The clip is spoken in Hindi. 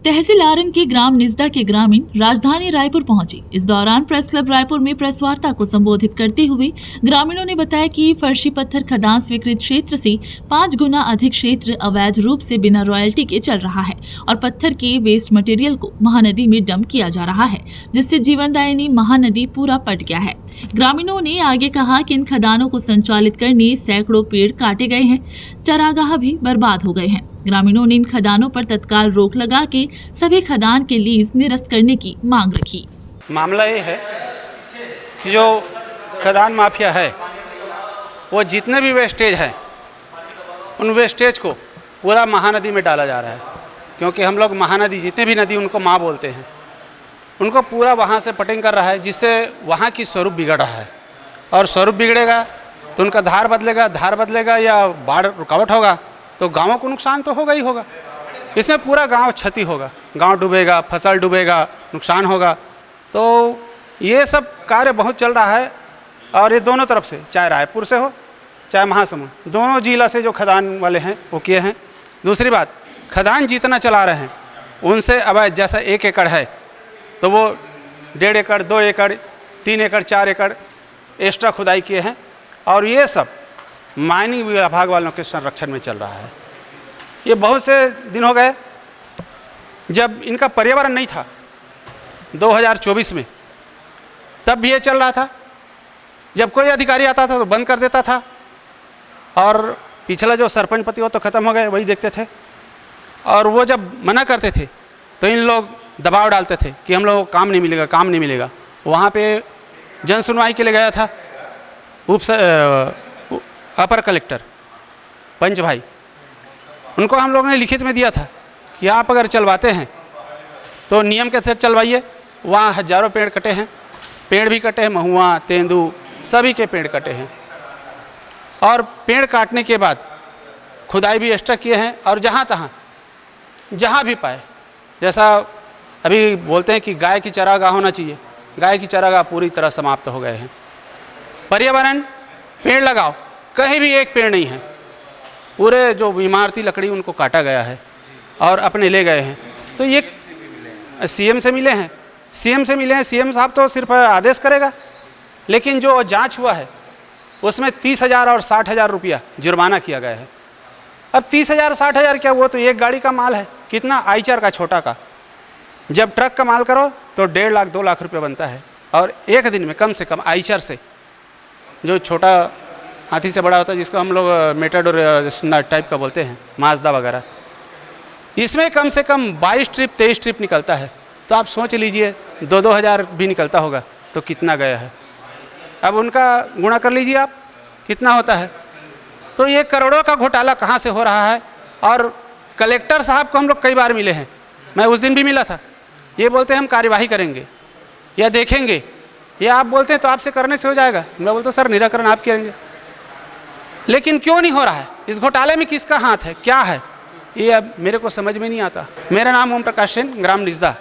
तहसील आरंग के ग्राम निजदा के ग्रामीण राजधानी रायपुर पहुंचे। इस दौरान प्रेस क्लब रायपुर में प्रेस वार्ता को संबोधित करते हुए ग्रामीणों ने बताया कि फर्शी पत्थर खदान स्वीकृत क्षेत्र से 5 गुना अधिक क्षेत्र अवैध रूप से बिना रॉयल्टी के चल रहा है और पत्थर के वेस्ट मटेरियल को महानदी में डंप किया जा रहा है, जिससे जीवनदायिनी महानदी पूरा पट गया है। ग्रामीणों ने आगे कहा कि इन खदानों को संचालित करने सैकड़ों पेड़ काटे गए हैं, चरागाह भी बर्बाद हो गए हैं। ग्रामीणों ने इन खदानों पर तत्काल रोक लगा के सभी खदान के लीज निरस्त करने की मांग रखी। मामला ये है कि जो खदान माफिया है वो जितने भी वेस्टेज है उन वेस्टेज को पूरा महानदी में डाला जा रहा है, क्योंकि हम लोग महानदी जितने भी नदी उनको माँ बोलते हैं, उनको पूरा वहाँ से पटिंग कर रहा है, जिससे वहाँ की स्वरूप बिगड़ रहा है। और स्वरूप बिगड़ेगा तो उनका धार बदलेगा या बाढ़ रुकावट होगा तो गांवों को नुकसान तो होगा ही होगा। इसमें पूरा गांव क्षति होगा, गांव डूबेगा, फसल डूबेगा, नुकसान होगा। तो ये सब कार्य बहुत चल रहा है और ये दोनों तरफ से, चाहे रायपुर से हो चाहे महासमुंद, दोनों जिला से जो खदान वाले हैं वो किए हैं। दूसरी बात, खदान जितना चला रहे हैं उनसे अब जैसा 1 एकड़ है तो वो 1.5 एकड़, 2 एकड़, 3 एकड़, 4 एकड़ एक्स्ट्रा खुदाई किए हैं। और ये सब माइनिंग विभाग वालों के संरक्षण में चल रहा है। ये बहुत से दिन हो गए जब इनका पर्यावरण नहीं था, 2024 में, तब भी ये चल रहा था। जब कोई अधिकारी आता था तो बंद कर देता था और पिछला जो सरपंच पति वो तो ख़त्म हो गए, वही देखते थे। और वो जब मना करते थे तो इन लोग दबाव डालते थे कि हम लोग को काम नहीं मिलेगा। वहाँ पे जन सुनवाई के लिए गया था अपर कलेक्टर पंच भाई, उनको हम लोगों ने लिखित में दिया था कि आप अगर चलवाते हैं तो नियम के तहत चलवाइए। वहाँ हजारों पेड़ कटे हैं, पेड़ भी कटे हैं, महुआ, तेंदू, सभी के पेड़ कटे हैं। और पेड़ काटने के बाद खुदाई भी एक्स्ट्रा किए हैं और जहाँ भी पाए, जैसा अभी बोलते हैं कि गाय की चरागाह होना चाहिए, गाय की चरागाह पूरी तरह समाप्त हो गए हैं। पर्यावरण, पेड़ लगाओ, कहीं भी एक पेड़ नहीं है। पूरे जो इमारती लकड़ी उनको काटा गया है और अपने ले गए हैं। तो ये सीएम से मिले हैं, सीएम साहब तो सिर्फ आदेश करेगा, लेकिन जो जांच हुआ है उसमें 30,000 और 60,000 रुपया जुर्माना किया गया है। अब 30,000 60,000 क्या, वो तो एक गाड़ी का माल है, कितना आईचर का, छोटा का। जब ट्रक का माल करो तो 1.5 लाख 2 लाख रुपये बनता है। और एक दिन में कम से कम आईचर से, जो छोटा हाथी से बड़ा होता है, जिसको हम लोग मेटाडोर टाइप का बोलते हैं, माजदा वगैरह, इसमें कम से कम 22 ट्रिप 23 ट्रिप निकलता है। तो आप सोच लीजिए 2-2 हज़ार भी निकलता होगा तो कितना गया है। अब उनका गुणा कर लीजिए आप, कितना होता है। तो ये करोड़ों का घोटाला कहाँ से हो रहा है। और कलेक्टर साहब को हम लोग कई बार मिले हैं, मैं उस दिन भी मिला था। ये बोलते हैं हम कार्यवाही करेंगे या देखेंगे, ये आप बोलते हैं तो आपसे करने से हो जाएगा। मैं बोलता सर निराकरण आप करेंगे, लेकिन क्यों नहीं हो रहा है। इस घोटाले में किसका हाथ है, क्या है, ये अब मेरे को समझ में नहीं आता। मेरा नाम ओम प्रकाश सेन, ग्राम निजदा।